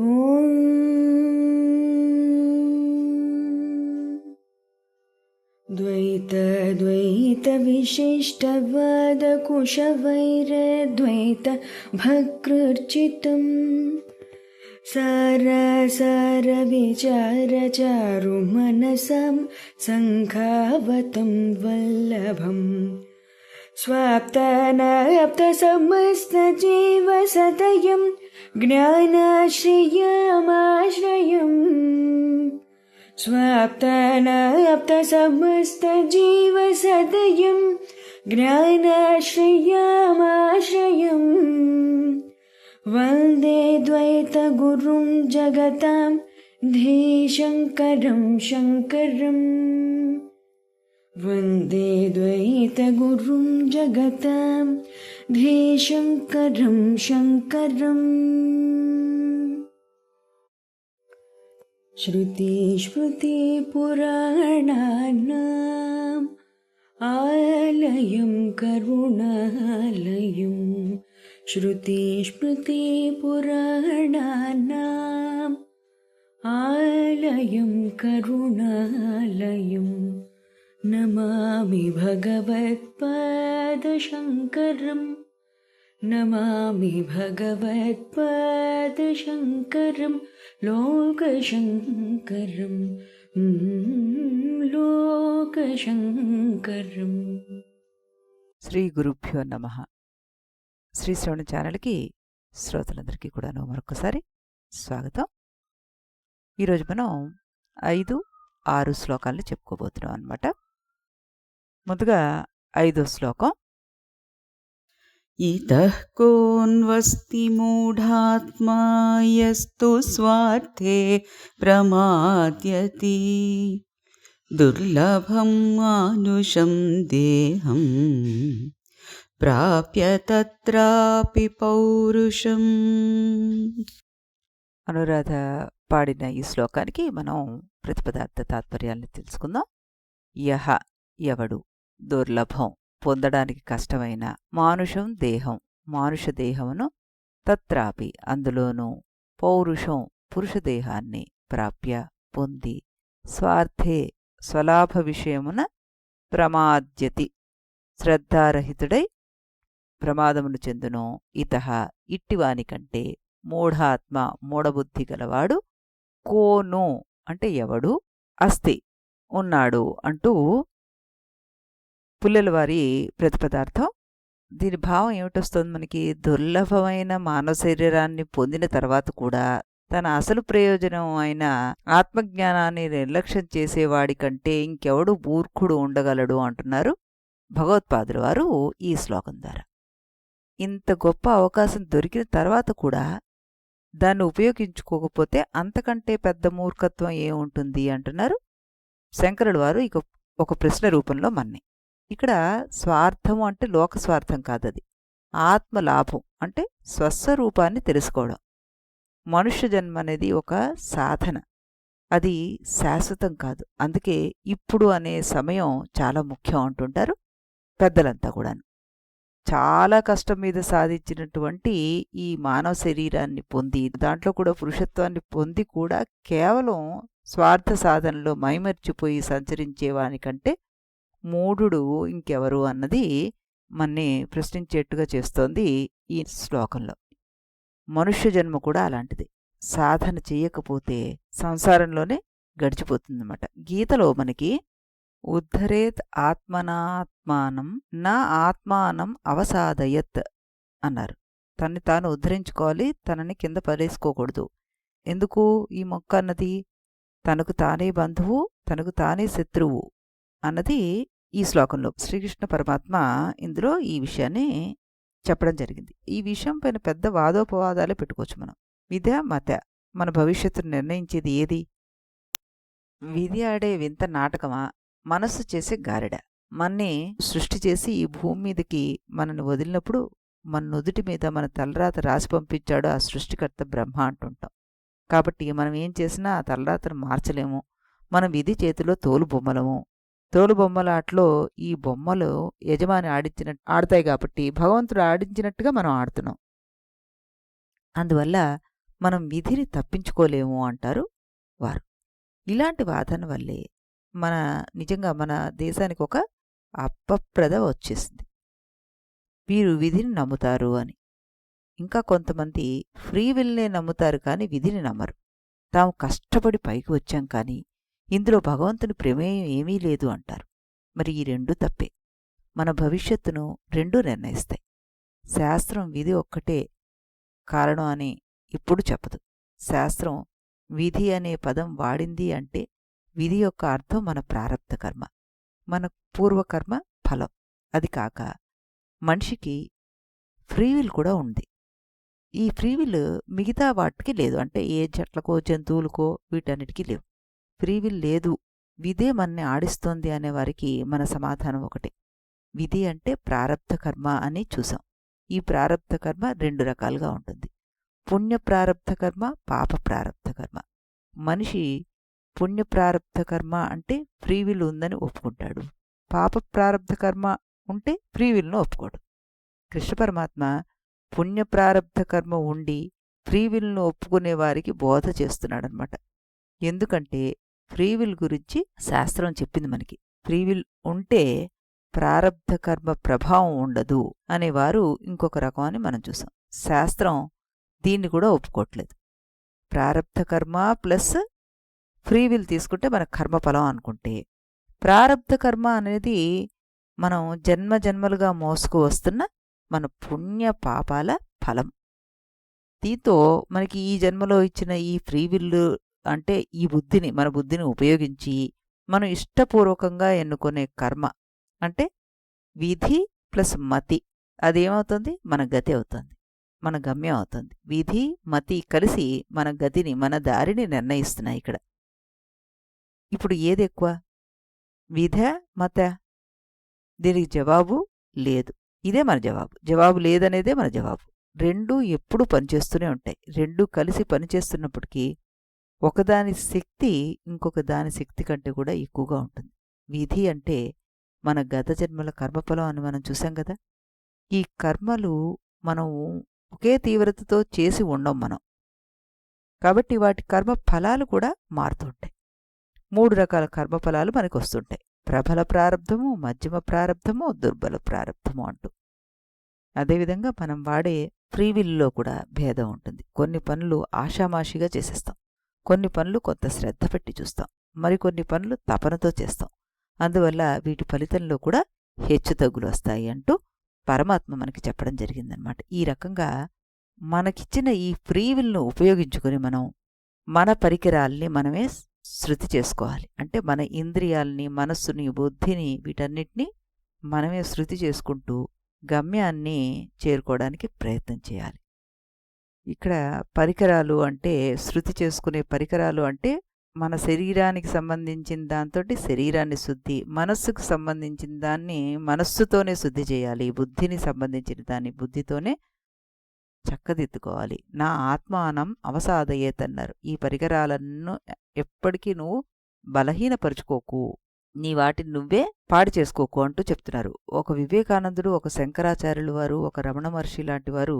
ఓం द्वैतद्वैतविशिष्टवादकुशवैरद्वैतभकृर्चितं सारसारविचारचारुमनसां सङ्खावतं वल्लभम् स्वाप्तानाप्तसमस्तजीवसदयं ज्ञानाश्रयमाश्रयम् स्वाप्तानाप्तसमस्तजीवसदयं ज्ञानाश्रयमाश्रयम् वन्दे द्वैतगुरुं जगतां धीशङ्करं शङ्करम् वन्दे द्वैतगुरुं जगतां धीशङ्करं शङ्करम्। श्रुतिस्मृतिपुराणानाम् आलयं करुणालयं श्रुतिस्मृतिपुराणानाम् आलयं करुणालयं नमामि भगवत्पादशङ्करं नमामि भगवत्पादशङ्करं लोकशङ्करं లోకశంకరం. శ్రీ గురుభ్యో నమః. శ్రీ శ్రవణ ఛానల్కి శ్రోతలందరికీ కూడాను మరొకసారి స్వాగతం. ఈరోజు మనం 5-6 శ్లోకాలను చెప్పుకోబోతున్నాం అన్నమాట. ముందుగా 5వ శ్లోకం. ఇతః కోన్వస్తి మూఢాత్మా యస్తు స్వార్థే ప్రమాద్యతి దుర్లభం మానుషం దేహం ప్రాప్య తత్రాపి పౌరుషం. అనురాధ పాడిన ఈ శ్లోకానికి మనం ప్రతిపదార్థ తాత్పర్యాలను తెలుసుకుందాం. యహ ఎవడు, దుర్లభం పొందడానికి కష్టమైన, మానుషం దేహం మానుష దేహమును, తత్రాపి అందులోనూ, పౌరుషం పురుషదేహాన్ని, ప్రాప్య పొంది, స్వార్థే స్వలాభ విషయమున, ప్రమాద్యతి శ్రద్ధారహితుడై ప్రమాదమును చెందును, ఇతః ఇట్టివాని కంటే, మూఢాత్మ మూఢబుద్ధి గలవాడు, కోను అంటే ఎవడు, అస్తి ఉన్నాడు అంటూ పుల్లెల వారి ప్రతిపదార్థం. దీని భావం ఏమిటొస్తుంది మనకి? దుర్లభమైన మానవ శరీరాన్ని పొందిన తర్వాత కూడా తన అసలు ప్రయోజనం అయిన ఆత్మజ్ఞానాన్ని నిర్లక్ష్యం చేసేవాడి కంటే ఇంకెవడు మూర్ఖుడు ఉండగలడు అంటున్నారు భగవత్పాదుల వారు ఈ శ్లోకం ద్వారా. ఇంత గొప్ప అవకాశం దొరికిన తర్వాత కూడా దాన్ని ఉపయోగించుకోకపోతే అంతకంటే పెద్ద మూర్ఖత్వం ఏముంటుంది అంటున్నారు శంకరుల వారు. ఇక ఒక ప్రశ్న రూపంలో మన్ని. ఇక్కడ స్వార్థము అంటే లోక స్వార్థం కాదది, ఆత్మలాభం అంటే స్వస్వరూపాన్ని తెలుసుకోవడం. మనుష్య జన్మ అనేది ఒక సాధన, అది శాశ్వతం కాదు. అందుకే ఇప్పుడు అనే సమయం చాలా ముఖ్యం అంటుంటారు పెద్దలంతా కూడాను. చాలా కష్టం మీద సాధించినటువంటి ఈ మానవ శరీరాన్ని పొంది, దాంట్లో కూడా పురుషత్వాన్ని పొంది కూడా కేవలం స్వార్థ సాధనలో మైమర్చిపోయి సంచరించేవానికంటే మూఢుడు ఇంకెవరు అన్నది మన్ని ప్రశ్నించేట్టుగా చేస్తోంది ఈ శ్లోకంలో. మనుష్య జన్మ కూడా అలాంటిది. సాధన చేయకపోతే సంసారంలోనే గడిచిపోతుందన్నమాట. గీతలో మనకి ఉద్ధరేత్ ఆత్మనాత్మానం నా ఆత్మానం అవసాదయత్ అన్నారు. తన్ని తాను ఉద్ధరించుకోవాలి, తనని కింద పడేసుకోకూడదు. ఎందుకు ఈ మొక్క అన్నది? తనకు తానే బంధువు, తనకు తానే శత్రువు అన్నది ఈ శ్లోకంలో శ్రీకృష్ణ పరమాత్మ ఇందులో ఈ విషయాన్ని చెప్పడం జరిగింది. ఈ విషయం పైన పెద్ద వాదోపవాదాలే పెట్టుకోవచ్చు మనం. విద్య మత మన భవిష్యత్తును నిర్ణయించేది ఏది? విధి ఆడే వింత నాటకమా, మనస్సు చేసే గారెడ? మన్ని సృష్టి చేసి ఈ భూమి మీదకి మనను వదిలినప్పుడు మన నుదుటి మీద మన తలరాత రాసి పంపించాడు ఆ సృష్టికర్త బ్రహ్మ అంటుంటాం. కాబట్టి మనం ఏం చేసినా ఆ తలరాతను మార్చలేము. మనం విధి చేతిలో తోలుబొమ్మలము. తోలుబొమ్మలాట్లో ఈ బొమ్మలు యజమాని ఆడతాయి కాబట్టి భగవంతుడు ఆడించినట్టుగా మనం ఆడుతున్నాం. అందువల్ల మనం విధిని తప్పించుకోలేము అంటారు వారు. ఇలాంటి వాదన వల్లే నిజంగా మన దేశానికి ఒక అపప్రద వచ్చేసింది. వీరు విధిని నమ్ముతారు అని. ఇంకా కొంతమంది ఫ్రీ విల్నే నమ్ముతారు కానీ విధిని నమ్మరు. తాము కష్టపడి పైకి వచ్చాం కానీ ఇందులో భగవంతుని ప్రమేయం ఏమీ లేదు అంటారు. మరి ఈ రెండూ తప్పే. మన భవిష్యత్తును రెండూ నిర్ణయిస్తాయి. శాస్త్రం విధి ఒక్కటే కారణం అని ఇప్పుడు చెప్పదు. శాస్త్రం విధి అనే పదం వాడింది అంటే విధి యొక్క అర్థం మన ప్రారబ్ధ కర్మ, మన పూర్వకర్మ ఫలం. అది కాక మనిషికి ఫ్రీవిల్ కూడా ఉంది. ఈ ఫ్రీవిల్ మిగతా వాటికి లేదు. అంటే ఏ చెట్లకో జంతువులకో వీటన్నిటికీ లేవు. ఫ్రీవిల్ లేదు, విధే మనని ఆడిస్తోంది అనేవారికి మన సమాధానం ఒకటే. విధి అంటే ప్రారబ్ధ కర్మ అని చూసాం. ఈ ప్రారబ్ధ కర్మ రెండు రకాలుగా ఉంటుంది. పుణ్య ప్రారబ్ధ కర్మ, పాప ప్రారబ్ధ కర్మ. మనిషి పుణ్య ప్రారబ్ధ కర్మ అంటే ఫ్రీవిల్ ఉందని ఒప్పుకుంటాడు. పాప ప్రారబ్ధ కర్మ ఉంటే ఫ్రీవిల్ను ఒప్పుకోడు. కృష్ణ పరమాత్మ పుణ్య ప్రారబ్ధ కర్మ ఉండి ఫ్రీవిల్ను ఒప్పుకునే వారికి బోధ చేస్తున్నాడనమాట. ఎందుకంటే ఫ్రీవిల్ గురించి శాస్త్రం చెప్పింది మనకి. ఫ్రీవిల్ ఉంటే ప్రారబ్ధ కర్మ ప్రభావం ఉండదు అనేవారు ఇంకొక రకం అని మనం చూసాం. శాస్త్రం దీన్ని కూడా ఒప్పుకోవట్లేదు. ప్రారబ్ధ కర్మ ప్లస్ ఫ్రీవిల్ తీసుకుంటే మన కర్మఫలం అనుకుంటే, ప్రారబ్ధ కర్మ అనేది మనం జన్మ జన్మలుగా మోసుకు వస్తున్న మన పుణ్య పాపాల ఫలం. దీంతో మనకి ఈ జన్మలో ఇచ్చిన ఈ ఫ్రీవిల్ అంటే ఈ బుద్ధిని, మన బుద్ధిని ఉపయోగించి మనం ఇష్టపూర్వకంగా ఎన్నుకునే కర్మ అంటే విధి ప్లస్ మతి, అదేమవుతుంది? మన గతి అవుతుంది, మన గమ్యం అవుతుంది. విధి మతి కలిసి మన గతిని, మన దారిని నిర్ణయిస్తున్నాయి ఇక్కడ. ఇప్పుడు ఏది ఎక్కువ, విధ మత? దీనికి జవాబు లేదు. ఇదే మన జవాబు. జవాబు లేదనేదే మన జవాబు. రెండూ ఎప్పుడూ పనిచేస్తూనే ఉంటాయి. రెండూ కలిసి పనిచేస్తున్నప్పటికీ ఒకదాని శక్తి ఇంకొక దాని శక్తి కంటే కూడా ఎక్కువగా ఉంటుంది. విధి అంటే మన గత జన్మల కర్మఫలం అని మనం చూసాం కదా. ఈ కర్మలు మనం ఒకే తీవ్రతతో చేసి ఉండం మనం. కాబట్టి వాటి కర్మ ఫలాలు కూడా మారుతుంటాయి. 3 రకాల కర్మఫలాలు మనకు వస్తుంటాయి. ప్రబల ప్రారబ్ధము, మధ్యమ ప్రారబ్ధము, దుర్బల ప్రారబ్ధము అంటూ. అదేవిధంగా మనం వాడే ఫ్రీవిల్లో కూడా భేదం ఉంటుంది. కొన్ని పనులు ఆషామాషిగా చేసేస్తాం, కొన్ని పనులు కొంత శ్రద్ధ పెట్టి చూస్తాం, మరికొన్ని పనులు తపనతో చేస్తాం. అందువల్ల వీటి ఫలితంలో కూడా హెచ్చుతగ్గులు వస్తాయి అంటూ పరమాత్మ మనకి చెప్పడం జరిగిందనమాట. ఈ రకంగా మనకిచ్చిన ఈ ఫ్రీవిల్ను ఉపయోగించుకొని మనం మన పరికరాల్ని మనమే శృతి చేసుకోవాలి. అంటే మన ఇంద్రియాల్ని, మనస్సుని, బుద్ధిని, వీటన్నిటినీ మనమే శృతి చేసుకుంటూ గమ్యాన్ని చేరుకోవడానికి ప్రయత్నం చేయాలి. ఇక్కడ పరికరాలు అంటే, శృతి చేసుకునే పరికరాలు అంటే మన శరీరానికి సంబంధించిన దాంతో శరీరాన్ని శుద్ధి, మనస్సుకు సంబంధించిన దాన్ని మనస్సుతోనే శుద్ధి చేయాలి, బుద్ధిని సంబంధించిన దాన్ని బుద్ధితోనే చక్కదిద్దుకోవాలి. నా ఆత్మానం అవసాదయేతన్నారు. ఈ పరికరాలను ఎప్పటికీ నువ్వు బలహీనపరుచుకోకు, నీ వాటిని నువ్వే పాడు చేసుకోకు అంటూ చెప్తున్నారు. ఒక వివేకానందుడు, ఒక శంకరాచార్యులు వారు, ఒక రమణ మహర్షి లాంటి వారు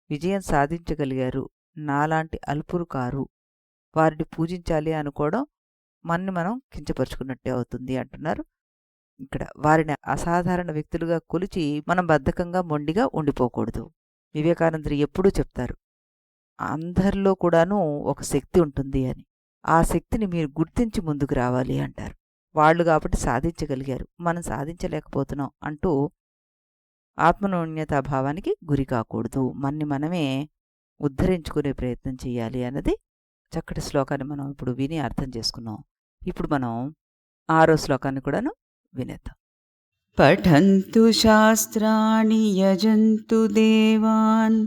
విజయం సాధించగలిగారు. నాలాంటి అల్పురు కారు. వారిని పూజించాలి అనుకోవడం మనం కించపరుచుకున్నట్టే అవుతుంది అంటున్నారు. ఇక్కడ వారిని అసాధారణ వ్యక్తులుగా కొలిచి మనం బద్ధకంగా మొండిగా ఉండిపోకూడదు. వివేకానందుడు ఎప్పుడూ చెప్తారు, అందరిలో కూడాను ఒక శక్తి ఉంటుంది అని. ఆ శక్తిని మీరు గుర్తించి ముందుకు రావాలి అంటారు. వాళ్ళు కాబట్టి సాధించగలిగారు, మనం సాధించలేకపోతున్నాం అంటూ ఆత్మనూన్యతాభావానికి గురి కాకూడదు. మనమే ఉద్ధరించుకునే ప్రయత్నం చేయాలి అన్నది చక్కటి శ్లోకాన్ని మనం ఇప్పుడు విని అర్థం చేసుకున్నాం. ఇప్పుడు మనం 6వ శ్లోకాన్ని కూడాను వినేద్దాం. పఠంతు శాస్త్రాణి యజంతు దేవాన్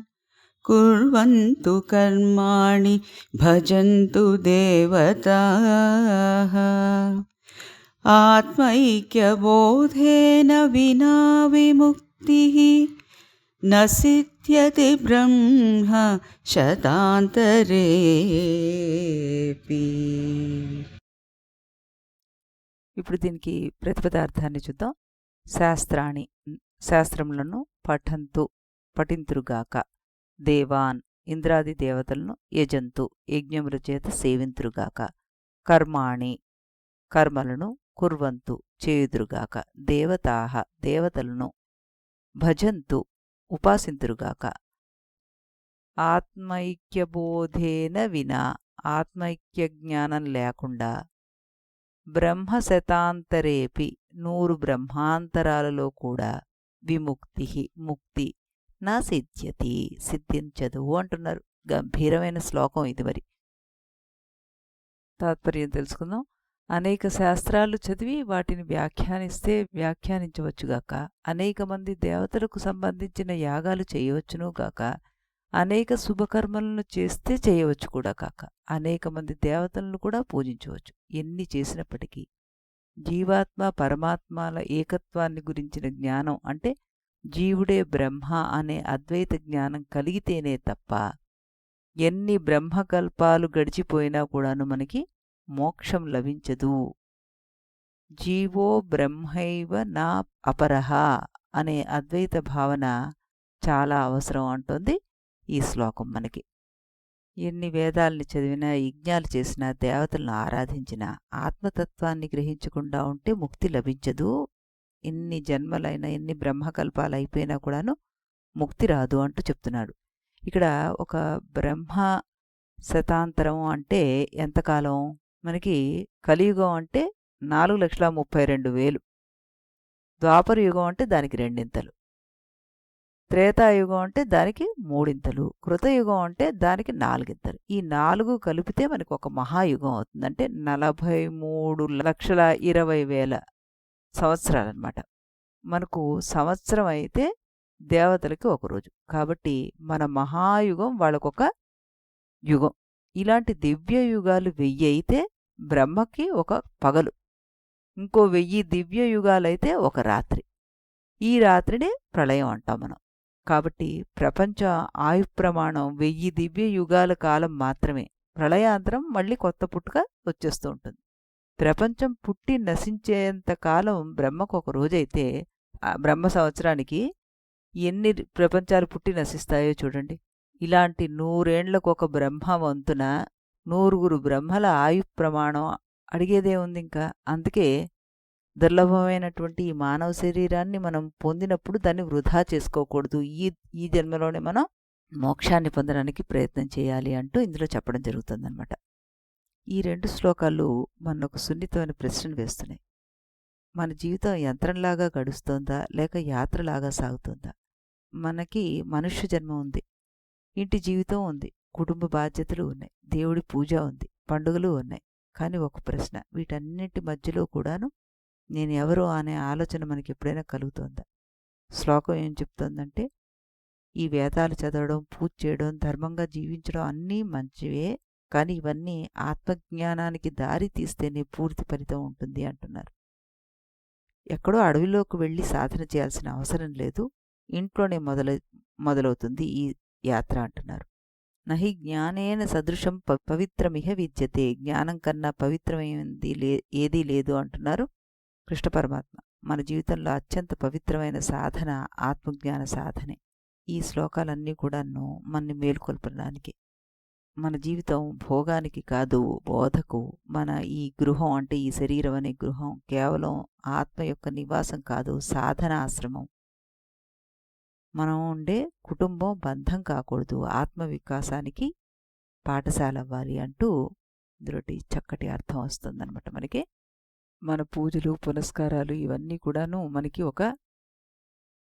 కుర్వంతు కర్మాణి భజంతు దేవతాః ఆత్మైక్యబోధేన వినా విముక్తిః న సిద్ధ్యతి బ్రహ్మ శతాంతరేపి. ఇప్పుడు దీనికి ప్రతిపదార్థాన్ని చూద్దాం. శాస్త్రాణి, శాస్త్రములను పఠంతు, పఠింతురుగాక, దేవాన్, ఇంద్రాది దేవతలను యజంతు యజ్ఞముల చేత సేవింతురుగాక. కర్మాణి కర్మలను కుర్వంతు చేయుదురుగాక. దేవతాహ దేవతలను భజంతు ఉపాసింతురుగాక. ఆత్మైక్యబోధేన వినా ఆత్మైక్య జ్ఞానం లేకుండా బ్రహ్మశతాంతరేపి 100 బ్రహ్మాంతరాలలో కూడా విముక్తి ముక్తి నా సిద్ధ్యతి సిద్ధించదు అంటున్నారు. గంభీరమైన శ్లోకం ఇది. మరి తాత్పర్యం తెలుసుకుందాం. అనేక శాస్త్రాలు చదివి వాటిని వ్యాఖ్యానిస్తే వ్యాఖ్యానించవచ్చుగాక, అనేక మంది దేవతలకు సంబంధించిన యాగాలు చేయవచ్చునుగాక, అనేక శుభకర్మలను చేస్తే చేయవచ్చు కూడా కాక, అనేక మంది దేవతలను కూడా పూజించవచ్చు. ఎన్ని చేసినప్పటికీ జీవాత్మ పరమాత్మల ఏకత్వాన్ని గురించిన జ్ఞానం అంటే జీవుడే బ్రహ్మ అనే అద్వైత జ్ఞానం కలిగితేనే తప్ప ఎన్ని బ్రహ్మకల్పాలు గడిచిపోయినా కూడాను మనకి మోక్షం లభించదు. జీవో బ్రహ్మైవ నా అపరహ అనే అద్వైత భావన చాలా అవసరం అంటోంది ఈ శ్లోకం మనకి. ఎన్ని వేదాల్ని చదివినా యజ్ఞాలు చేసినా దేవతలను ఆరాధించినా ఆత్మతత్వాన్ని గ్రహించకుండా ఉంటే ముక్తి లభించదు. ఎన్ని జన్మలైనా ఎన్ని బ్రహ్మకల్పాలు అయిపోయినా కూడాను ముక్తి రాదు అంటూ చెప్తున్నాడు. ఇక్కడ ఒక బ్రహ్మ శతాంతరం అంటే ఎంతకాలం? మనకి కలియుగం అంటే 4,32,000, ద్వాపర యుగం అంటే దానికి 2 త్రేతాయుగం అంటే దానికి 3, కృతయుగం అంటే దానికి 4. ఈ 4 కలిపితే మనకి ఒక మహాయుగం అవుతుంది. అంటే 43,20,000 సంవత్సరాలన్నమాట. మనకు సంవత్సరం అయితే దేవతలకి ఒక రోజు. కాబట్టి మన మహాయుగం వాళ్ళకొక యుగం. ఇలాంటి దివ్య యుగాలు 1000 అయితే బ్రహ్మకి ఒక పగలు, ఇంకో 1000 దివ్య యుగాలైతే ఒక రాత్రి. ఈ రాత్రిని ప్రళయం అంటాం మనం. కాబట్టి ప్రపంచ ఆయుప్రమాణం 1000 దివ్య యుగాల కాలం మాత్రమే. ప్రళయాంతరం మళ్ళీ కొత్త పుట్టుక వచ్చేస్తూ ఉంటుంది. ప్రపంచం పుట్టి నశించేంత కాలం బ్రహ్మకు ఒక రోజైతే ఆ బ్రహ్మ సంవత్సరానికి ఎన్ని ప్రపంచాలు పుట్టి నశిస్తాయో చూడండి. ఇలాంటి 100 ఏండ్లకు ఒక బ్రహ్మ వంతున 100 బ్రహ్మల ఆయుప్రమాణం అడిగేదే ఉంది ఇంకా. అందుకే దుర్లభమైనటువంటి ఈ మానవ శరీరాన్ని మనం పొందినప్పుడు దాన్ని వృధా చేసుకోకూడదు. ఈ జన్మలోనే మనం మోక్షాన్ని పొందడానికి ప్రయత్నం చేయాలి అంటూ ఇందులో చెప్పడం జరుగుతుందన్నమాట. ఈ 2 శ్లోకాలు మనకు సున్నితమైన ప్రశ్నలు వేస్తున్నాయి. మన జీవితం యంత్రంలాగా గడుస్తోందా లేక యాత్రలాగా సాగుతుందా? మనకి మనుష్య జన్మ ఉంది, ఇంటి జీవితం ఉంది, కుటుంబ బాధ్యతలు ఉన్నాయి, దేవుడి పూజ ఉంది, పండుగలు ఉన్నాయి. కానీ ఒక ప్రశ్న, వీటన్నిటి మధ్యలో కూడాను నేను ఎవరు అనే ఆలోచన మనకి ఎప్పుడైనా కలుగుతోందా? శ్లోకం ఏం చెప్తోందంటే, ఈ వేదాలు చదవడం, పూజ చేయడం, ధర్మంగా జీవించడం అన్నీ మంచివే, కానీ ఇవన్నీ ఆత్మజ్ఞానానికి దారి తీస్తేనే పూర్తి ఫలితం ఉంటుంది అంటున్నారు. ఎక్కడో అడవిలోకి వెళ్ళి సాధన చేయాల్సిన అవసరం లేదు, ఇంట్లోనే మొదలవుతుంది ఈ యాత్ర అంటున్నారు. నహి జ్ఞానేన సదృశం పవిత్రమిహ విద్యతే, జ్ఞానం కన్నా పవిత్రమైనది ఏదీ లేదు అంటున్నారు కృష్ణ పరమాత్మ. మన జీవితంలో అత్యంత పవిత్రమైన సాధన ఆత్మజ్ఞాన సాధనే. ఈ శ్లోకాలన్నీ కూడాను మనని మేలుకొల్పడానికి, మన జీవితం భోగానికి కాదు బోధకు. మన ఈ గృహం అంటే ఈ శరీరం అనే గృహం కేవలం ఆత్మ యొక్క నివాసం కాదు, సాధన ఆశ్రమం. మనం ఉండే కుటుంబం బంధం కాకూడదు, ఆత్మ వికాసానికి పాఠశాల అవ్వాలి అంటూ ఇందులోటి చక్కటి అర్థం వస్తుందన్నమాట మనకి. మన పూజలు పునస్కారాలు ఇవన్నీ కూడాను మనకి ఒక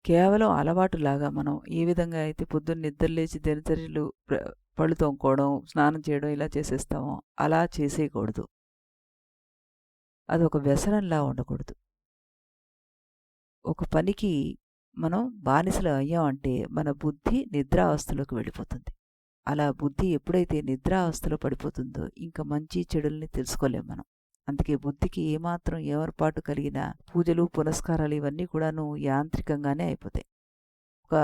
కేవలం అలవాటులాగా, మనం ఏ విధంగా అయితే పొద్దున్న నిద్రలేచి దినచర్యలు పళ్ళు తోముకోవడం, స్నానం చేయడం ఇలా చేసేస్తామో అలా చేసేయకూడదు. అదొక వ్యసనంలా ఉండకూడదు. ఒక పనికి మనం బానిసలు అయ్యామంటే మన బుద్ధి నిద్రావస్థలోకి వెళ్ళిపోతుంది. అలా బుద్ధి ఎప్పుడైతే నిద్రావస్థలో పడిపోతుందో ఇంకా మంచి చెడుల్ని తెలుసుకోలేం మనం. అందుకే బుద్ధికి ఏమాత్రం ఏమరపాటు కలిగిన పూజలు పునస్కారాలు ఇవన్నీ కూడాను యాంత్రికంగానే అయిపోతాయి. ఒక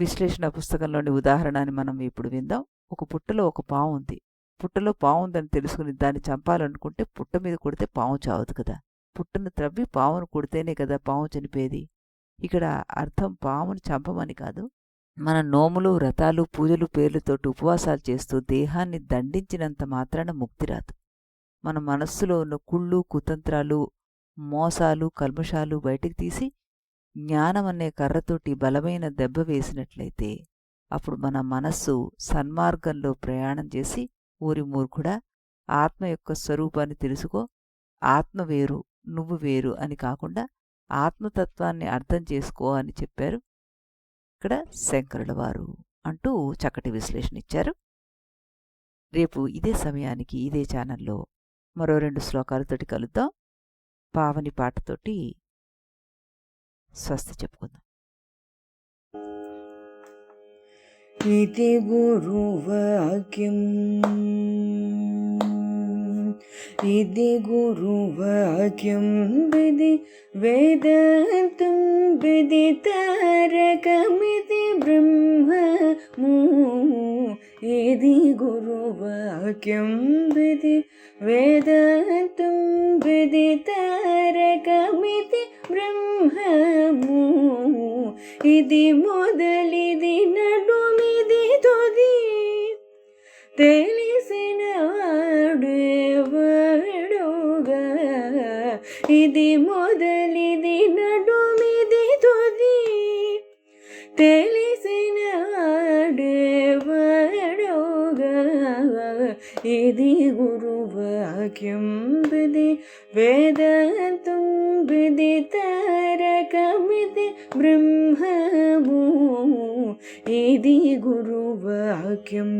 విశ్లేషణ పుస్తకంలోని ఉదాహరణని మనం ఇప్పుడు విందాం. ఒక పుట్టలో ఒక పాము ఉంది. పుట్టలో పాము ఉందని తెలుసుకుని దాన్ని చంపాలనుకుంటే పుట్ట మీద కొడితే పాము చావదు కదా. పుట్టను త్రవ్వి పామును కొడితేనే కదా పాము చనిపోయేది. ఇక్కడ అర్థం పాముని చంపమని కాదు, మన నోములు వ్రతాలు పూజలు పేర్లతోటి ఉపవాసాలు చేస్తూ దేహాన్ని దండించినంత మాత్రాన ముక్తి రాదు. మన మనస్సులో ఉన్న కుళ్ళు కుతంత్రాలు మోసాలు కల్మషాలు బయటికి తీసి జ్ఞానం అనే కర్రతోటి బలమైన దెబ్బ వేసినట్లయితే అప్పుడు మన మనస్సు సన్మార్గంలో ప్రయాణం చేసి ఊరి మూర్ఖుడా ఆత్మ యొక్క స్వరూపాన్ని తెలుసుకో, ఆత్మ వేరు నువ్వు వేరు అని కాకుండా ఆత్మతత్వాన్ని అర్థం చేసుకో అని చెప్పారు ఇక్కడ శంకరుల వారు అంటూ చక్కటి విశ్లేషణ ఇచ్చారు. రేపు ఇదే సమయానికి ఇదే ఛానల్లో మరో 2 శ్లోకాలతోటి కలుద్దాం. పావని పాటతోటి స్వస్తి చెప్పుకుందాం. इति गुरुवाक्यम् इति गुरुवाक्यं विधि वेदान्तं विदितारकमिति ब्रह्ममु इति गुरुवाक्यं विधि वेदान्तं विदितारकमिति ब्रह्ममु इति मोदलिदि नडुमिदि तुदि తెలిసిన వాడెవడుగా ఇది మొదలిది నడుమిది తుది తెలిసిన వాడెవడుగా ఇది గురువాక్యం విధి వేదాంతం విదితారకమితి బ్రహ్మము ఇది గురువాక్యం.